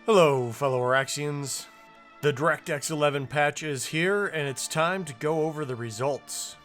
Hello, fellow Araxians. The DirectX 11 patch is here, and it's time to go over the results.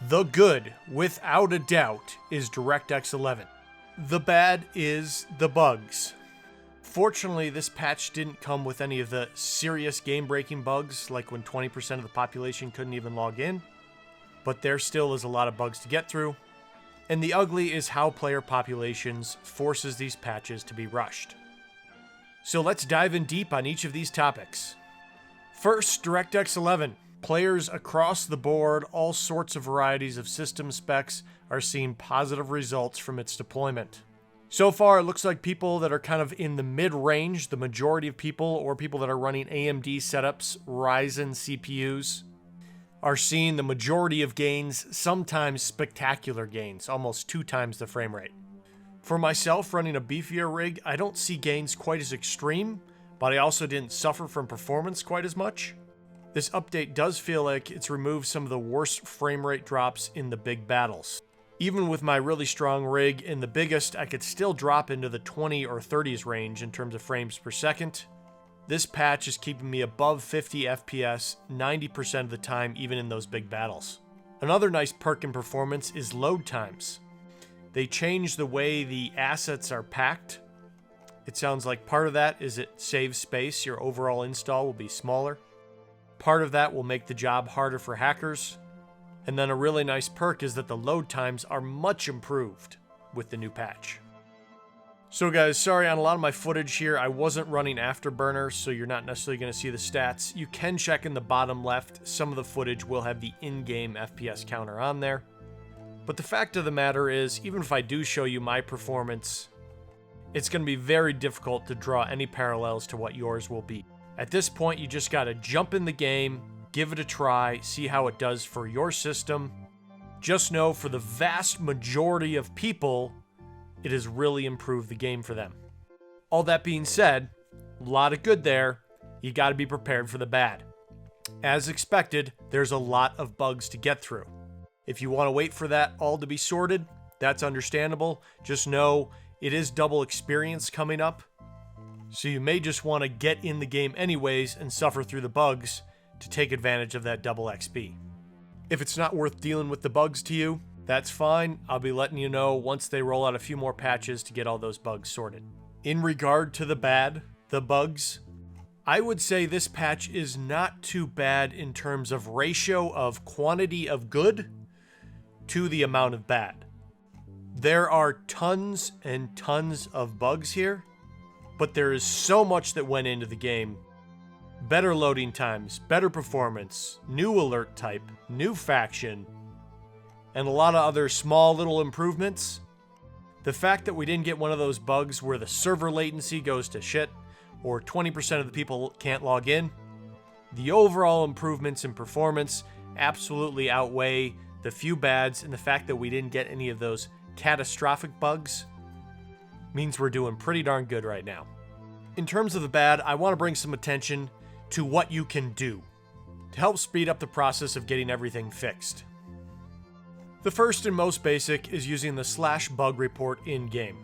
The good, without a doubt, is DirectX 11. The bad is the bugs. Fortunately, this patch didn't come with any of the serious game-breaking bugs, like when 20% of the population couldn't even log in, but there still is a lot of bugs to get through. And the ugly is how player populations forces these patches to be rushed. So let's dive in deep on each of these topics. First, DirectX 11. Players across the board, all sorts of varieties of system specs, are seeing positive results from its deployment. So far, it looks like people that are kind of in the mid-range, the majority of people, or people that are running AMD setups, Ryzen CPUs, are seeing the majority of gains, sometimes spectacular gains, almost 2 times the frame rate. For myself, running a beefier rig, I don't see gains quite as extreme, but I also didn't suffer from performance quite as much. This update does feel like it's removed some of the worst frame rate drops in the big battles. Even with my really strong rig in the biggest, I could still drop into the 20 or 30s range in terms of frames per second. This patch is keeping me above 50 FPS 90% of the time, even in those big battles. Another nice perk in performance is load times. They changed the way the assets are packed. It sounds like part of that is it saves space, your overall install will be smaller. Part of that will make the job harder for hackers. And then a really nice perk is that the load times are much improved with the new patch. So guys, sorry on a lot of my footage here, I wasn't running Afterburner, so you're not necessarily going to see the stats. You can check in the bottom left, some of the footage will have the in-game FPS counter on there. But the fact of the matter is, even if I do show you my performance, it's going to be very difficult to draw any parallels to what yours will be. At this point, you just got to jump in the game, give it a try, see how it does for your system. Just know for the vast majority of people, it has really improved the game for them. All that being said, a lot of good there. You got to be prepared for the bad. As expected, there's a lot of bugs to get through. If you want to wait for that all to be sorted, that's understandable. Just know it is double experience coming up. So you may just want to get in the game anyways and suffer through the bugs to take advantage of that double XP. If it's not worth dealing with the bugs to you, that's fine. I'll be letting you know once they roll out a few more patches to get all those bugs sorted. In regard to the bad, the bugs, I would say this patch is not too bad in terms of ratio of quantity of good to the amount of bad. There are tons and tons of bugs here, but there is so much that went into the game. Better loading times, better performance, new alert type, new faction, and a lot of other small little improvements. The fact that we didn't get one of those bugs where the server latency goes to shit, or 20% of the people can't log in, the overall improvements in performance absolutely outweigh the few bads, and the fact that we didn't get any of those catastrophic bugs means we're doing pretty darn good right now. In terms of the bad, I want to bring some attention to what you can do to help speed up the process of getting everything fixed. The first and most basic is using the /bug report in-game.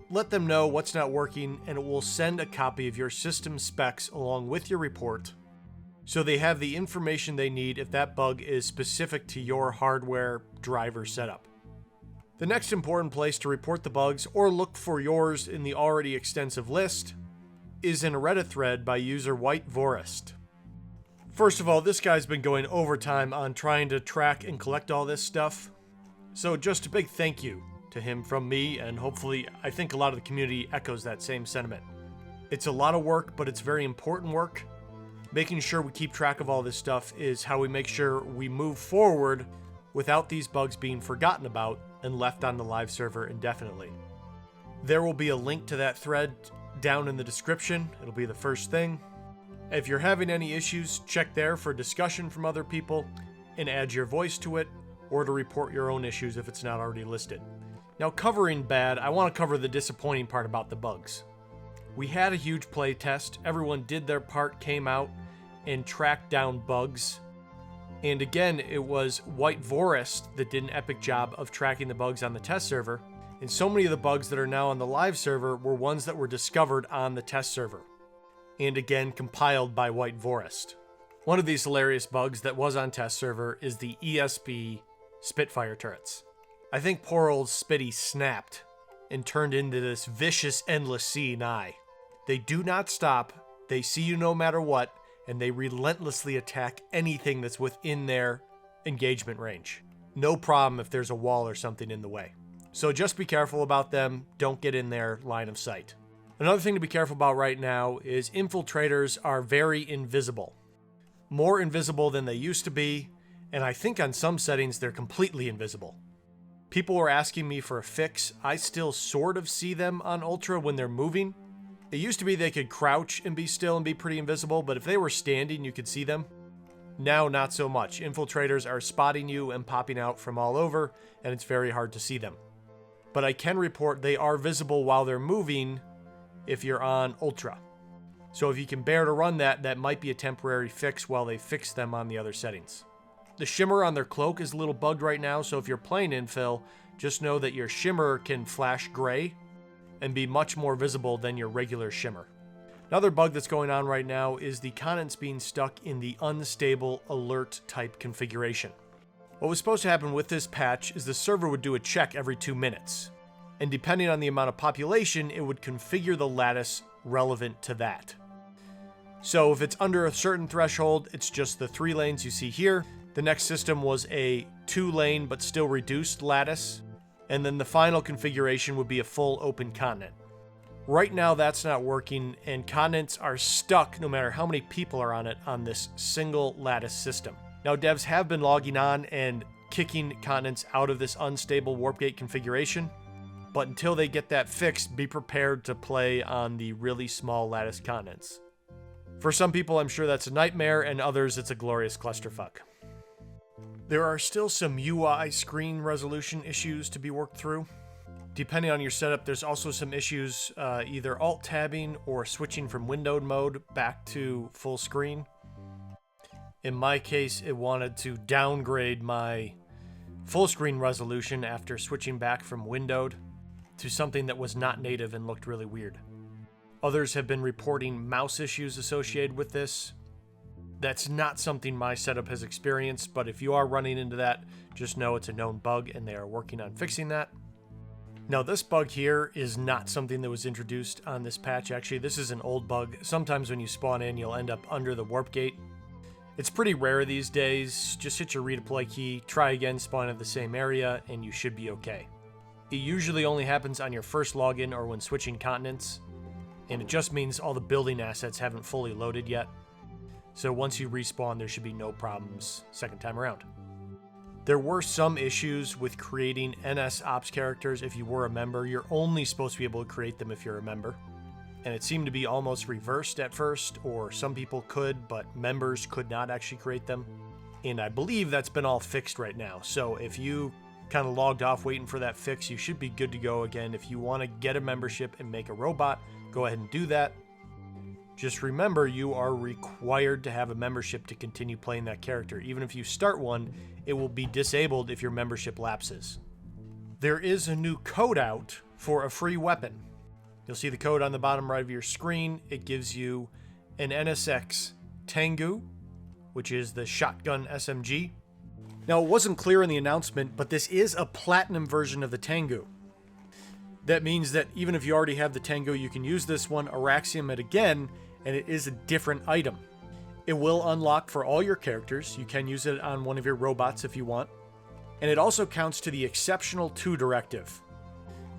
Let them know what's not working, and it will send a copy of your system specs along with your report, so they have the information they need if that bug is specific to your hardware driver setup. The next important place to report the bugs or look for yours in the already extensive list is in a Reddit thread by user White Forest. First of all, this guy's been going overtime on trying to track and collect all this stuff, so just a big thank you to him from me, and hopefully I think a lot of the community echoes that same sentiment. It's a lot of work, but it's very important work. Making sure we keep track of all this stuff is how we make sure we move forward without these bugs being forgotten about and left on the live server indefinitely. There will be a link to that thread down in the description. It'll be the first thing. If you're having any issues, check there for discussion from other people and add your voice to it, or to report your own issues if it's not already listed. Now, covering bad, I want to cover the disappointing part about the bugs. We had a huge play test. Everyone did their part, came out, and tracked down bugs. And again, it was White Forest that did an epic job of tracking the bugs on the test server And so many of the bugs that are now on the live server were ones that were discovered on the test server, and again compiled by White Forest. One of these hilarious bugs that was on test server is the ESP Spitfire turrets. I think poor old Spitty snapped and turned into this vicious endless seeing eye. They do not stop, they see you no matter what, and they relentlessly attack anything that's within their engagement range. No problem if there's a wall or something in the way. So just be careful about them, don't get in their line of sight. Another thing to be careful about right now is infiltrators are very invisible. More invisible than they used to be, and I think on some settings they're completely invisible. People were asking me for a fix. I still sort of see them on Ultra when they're moving. It used to be they could crouch and be still and be pretty invisible, but if they were standing, you could see them. Now, not so much. Infiltrators are spotting you and popping out from all over, and it's very hard to see them. But I can report they are visible while they're moving if you're on Ultra. So if you can bear to run that, that might be a temporary fix while they fix them on the other settings. The shimmer on their cloak is a little bugged right now, so if you're playing infill, just know that your shimmer can flash gray and be much more visible than your regular shimmer. Another bug that's going on right now is the continents being stuck in the unstable alert type configuration. What was supposed to happen with this patch is the server would do a check every 2 minutes, and depending on the amount of population, it would configure the lattice relevant to that. So if it's under a certain threshold, it's just the 3 lanes you see here. The next system was a 2-lane but still reduced lattice, and then the final configuration would be a full open continent. Right now that's not working, and continents are stuck no matter how many people are on it on this single lattice system. Now devs have been logging on and kicking continents out of this unstable warp gate configuration, but until they get that fixed, be prepared to play on the really small lattice continents. For some people, I'm sure that's a nightmare, and others, it's a glorious clusterfuck. There are still some UI screen resolution issues to be worked through. Depending on your setup, there's also some issues either alt-tabbing or switching from windowed mode back to full screen. In my case, it wanted to downgrade my full screen resolution after switching back from windowed to something that was not native and looked really weird. Others have been reporting mouse issues associated with this. That's not something my setup has experienced, but if you are running into that, just know it's a known bug and they are working on fixing that. Now, this bug here is not something that was introduced on this patch. Actually, this is an old bug. Sometimes when you spawn in, you'll end up under the warp gate. It's pretty rare these days. Just hit your redeploy key, try again, spawn at the same area, and you should be okay. It usually only happens on your first login or when switching continents, and it just means all the building assets haven't fully loaded yet. So once you respawn, there should be no problems second time around. There were some issues with creating NS Ops characters if you were a member. You're only supposed to be able to create them if you're a member. And it seemed to be almost reversed at first, or some people could, but members could not actually create them. And I believe that's been all fixed right now. So if you kind of logged off waiting for that fix, you should be good to go again. If you want to get a membership and make a robot, go ahead and do that. Just remember, you are required to have a membership to continue playing that character. Even if you start one, it will be disabled if your membership lapses. There is a new code out for a free weapon. You'll see the code on the bottom right of your screen. It gives you an NSX Tengu, which is the shotgun SMG. Now, it wasn't clear in the announcement, but this is a platinum version of the Tengu. That means that even if you already have the Tengu, you can use this one, Araxium it again, and it is a different item. It will unlock for all your characters. You can use it on one of your robots if you want. And it also counts to the Exceptional 2 directive.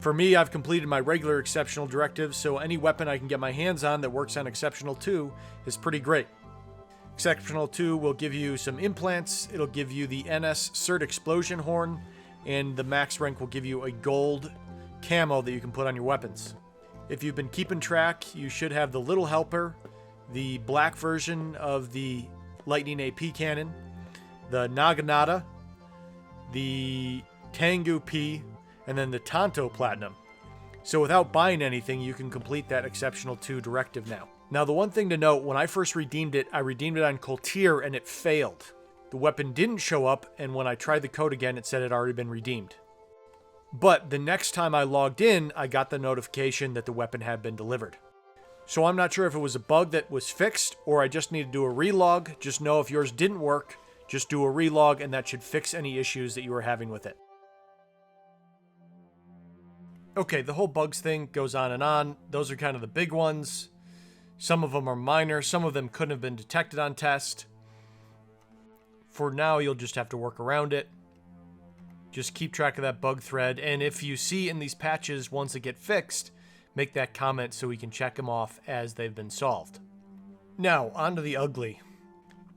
For me, I've completed my regular Exceptional directive, so any weapon I can get my hands on that works on Exceptional 2 is pretty great. Exceptional 2 will give you some implants, it'll give you the NS Cert Explosion Horn, and the max rank will give you a gold camo that you can put on your weapons. If you've been keeping track, you should have the Little Helper, the black version of the Lightning AP cannon, the Naginata, the Tengu P, and then the Tonto Platinum. So without buying anything, you can complete that Exceptional 2 directive now. Now, the one thing to note, when I first redeemed it, I redeemed it on Coltier and it failed. The weapon didn't show up, and when I tried the code again, it said it had already been redeemed. But the next time I logged in, I got the notification that the weapon had been delivered. So I'm not sure if it was a bug that was fixed or I just need to do a relog. Just know if yours didn't work, just do a relog and that should fix any issues that you were having with it. Okay, the whole bugs thing goes on and on. Those are kind of the big ones. Some of them are minor. Some of them couldn't have been detected on test. For now, you'll just have to work around it. Just keep track of that bug thread. And if you see in these patches, once they get fixed, make that comment so we can check them off as they've been solved. Now, on to the ugly.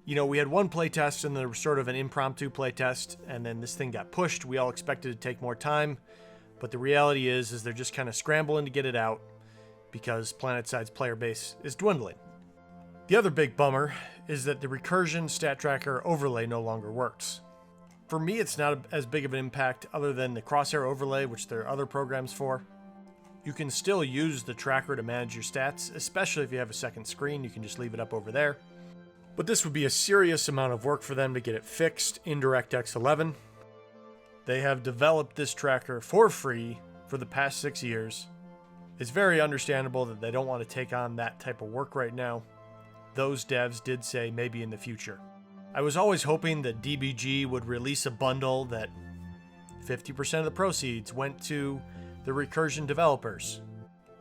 You know, we had one playtest and there was sort of an impromptu playtest, and then this thing got pushed. We all expected it to take more time, but the reality is they're just kind of scrambling to get it out because Planetside's player base is dwindling. The other big bummer is that the recursion stat tracker overlay no longer works. For me, it's not as big of an impact other than the crosshair overlay, which there are other programs for. You can still use the tracker to manage your stats, especially if you have a second screen. You can just leave it up over there. But this would be a serious amount of work for them to get it fixed in DirectX 11. They have developed this tracker for free for the past 6 years. It's very understandable that they don't want to take on that type of work right now. Those devs did say maybe in the future. I was always hoping that DBG would release a bundle that 50% of the proceeds went to the recursion developers.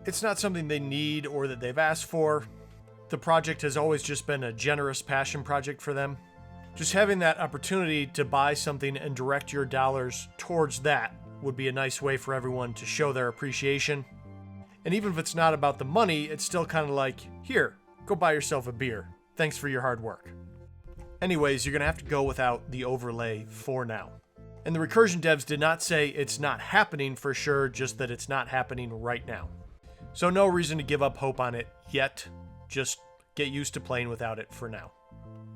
It's not something they need or that they've asked for. The project has always just been a generous passion project for them. Just having that opportunity to buy something and direct your dollars towards that would be a nice way for everyone to show their appreciation. And even if it's not about the money, it's still kind of like, here, go buy yourself a beer. Thanks for your hard work. Anyways, you're going to have to go without the overlay for now. And the recursion devs did not say it's not happening for sure, just that it's not happening right now. So no reason to give up hope on it yet. Just get used to playing without it for now.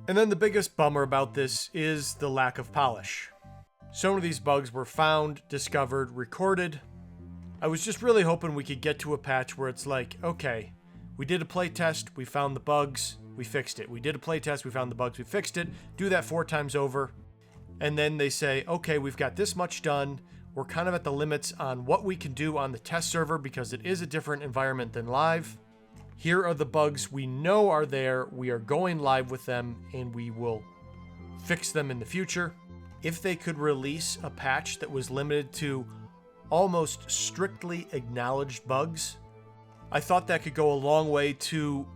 And then the biggest bummer about this is the lack of polish. Some of these bugs were found, discovered, recorded. I was just really hoping we could get to a patch where it's like, okay, we did a playtest, we found the bugs, we fixed it. We did a playtest, we found the bugs, we fixed it. Do that 4 times over. And then they say, okay, we've got this much done. We're kind of at the limits on what we can do on the test server because it is a different environment than live. Here are the bugs we know are there. We are going live with them and we will fix them in the future. If they could release a patch that was limited to almost strictly acknowledged bugs, I thought that could go a long way to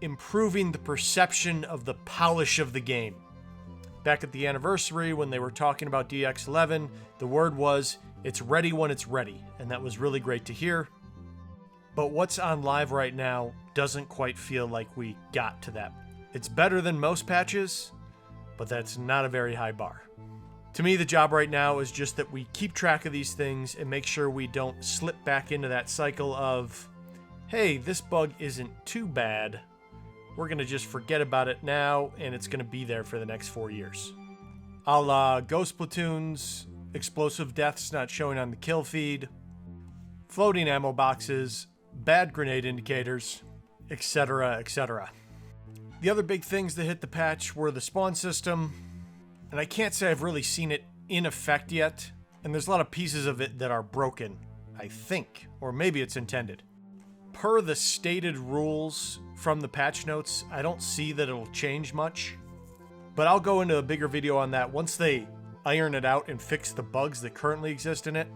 improving the perception of the polish of the game. Back at the anniversary, when they were talking about DX11, the word was, it's ready when it's ready, and that was really great to hear. But what's on live right now doesn't quite feel like we got to that. It's better than most patches, but that's not a very high bar. To me, the job right now is just that we keep track of these things and make sure we don't slip back into that cycle of, hey, this bug isn't too bad. We're going to just forget about it now, and it's going to be there for the next 4 years. A la ghost platoons, explosive deaths not showing on the kill feed, floating ammo boxes, bad grenade indicators, etc., etc. The other big things that hit the patch were the spawn system, and I can't say I've really seen it in effect yet, and there's a lot of pieces of it that are broken, I think, or maybe it's intended. Per the stated rules from the patch notes, I don't see that it'll change much, but I'll go into a bigger video on that once they iron it out and fix the bugs that currently exist in it.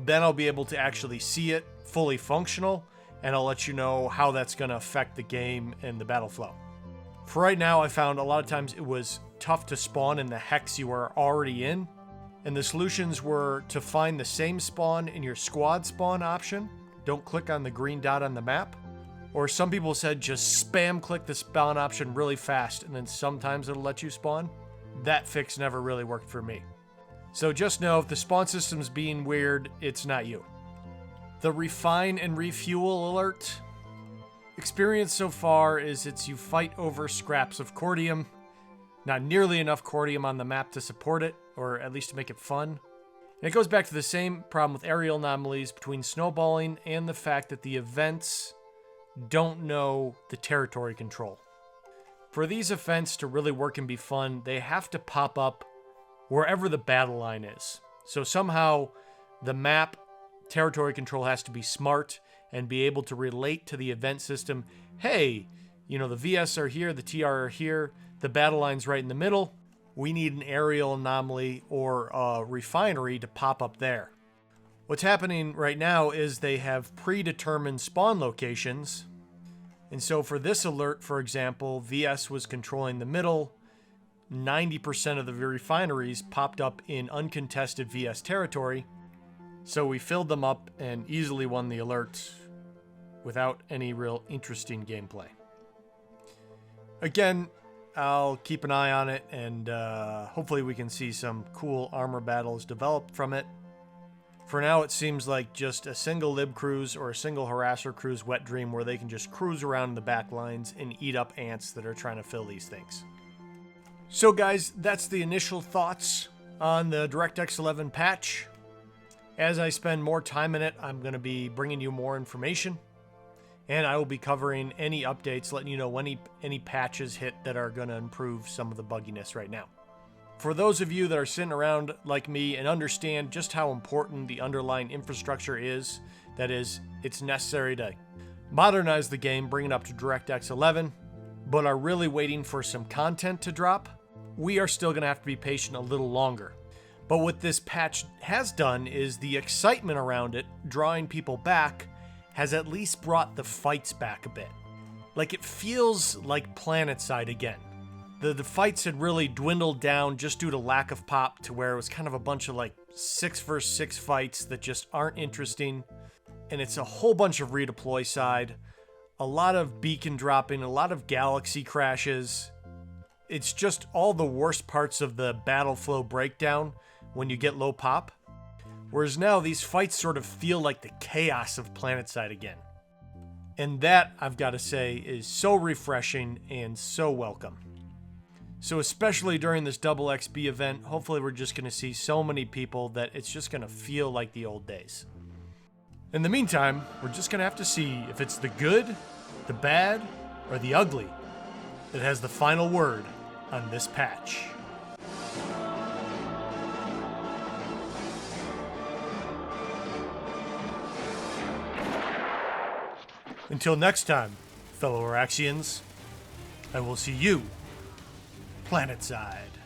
Then I'll be able to actually see it fully functional, and I'll let you know how that's going to affect the game and the battle flow. For right now, I found a lot of times it was tough to spawn in the hex you were already in, and the solutions were to find the same spawn in your squad spawn option. Don't click on the green dot on the map. Or some people said just spam click the spawn option really fast and then sometimes it'll let you spawn. That fix never really worked for me. So just know if the spawn system's being weird, it's not you. The refine and refuel alert. Experience so far is you fight over scraps of cordium. Not nearly enough cordium on the map to support it, or at least to make it fun. And it goes back to the same problem with aerial anomalies between snowballing and the fact that the events don't know the territory control. For these events to really work and be fun, they have to pop up wherever the battle line is. So somehow The map territory control has to be smart and be able to relate to the event system. Hey, you know, the VS are here, the TR are here, the battle line's right in the middle. We need an aerial anomaly or a refinery to pop up there. What's happening right now is they have predetermined spawn locations. And so for this alert, for example, VS was controlling the middle. 90% of the refineries popped up in uncontested VS territory. So we filled them up and easily won the alert without any real interesting gameplay. Again, I'll keep an eye on it, and hopefully we can see some cool armor battles develop from it. For now, it seems like just a single lib cruise or a single harasser cruise wet dream where they can just cruise around in the back lines and eat up ants that are trying to fill these things. So guys, that's the initial thoughts on the DirectX 11 patch. As I spend more time in it, I'm going to be bringing you more information. And I will be covering any updates, letting you know when any patches hit that are going to improve some of the bugginess right now. For those of you that are sitting around like me and understand just how important the underlying infrastructure is, that is, it's necessary to modernize the game, bring it up to DirectX 11, but are really waiting for some content to drop, we are still going to have to be patient a little longer. But what this patch has done is the excitement around it, drawing people back, has at least brought the fights back a bit. Like, it feels like Planetside again. The fights had really dwindled down just due to lack of pop to where it was kind of a bunch of like 6 versus 6 fights that just aren't interesting. And it's a whole bunch of redeploy side, a lot of beacon dropping, a lot of galaxy crashes. It's just all the worst parts of the battle flow breakdown when you get low pop. Whereas now these fights sort of feel like the chaos of Planetside again. And that, I've got to say, is so refreshing and so welcome. So especially during this double XP event, hopefully we're just going to see so many people that it's just going to feel like the old days. In the meantime, we're just going to have to see if it's the good, the bad, or the ugly that has the final word on this patch. Until next time, fellow Araxians, I will see you Planetside.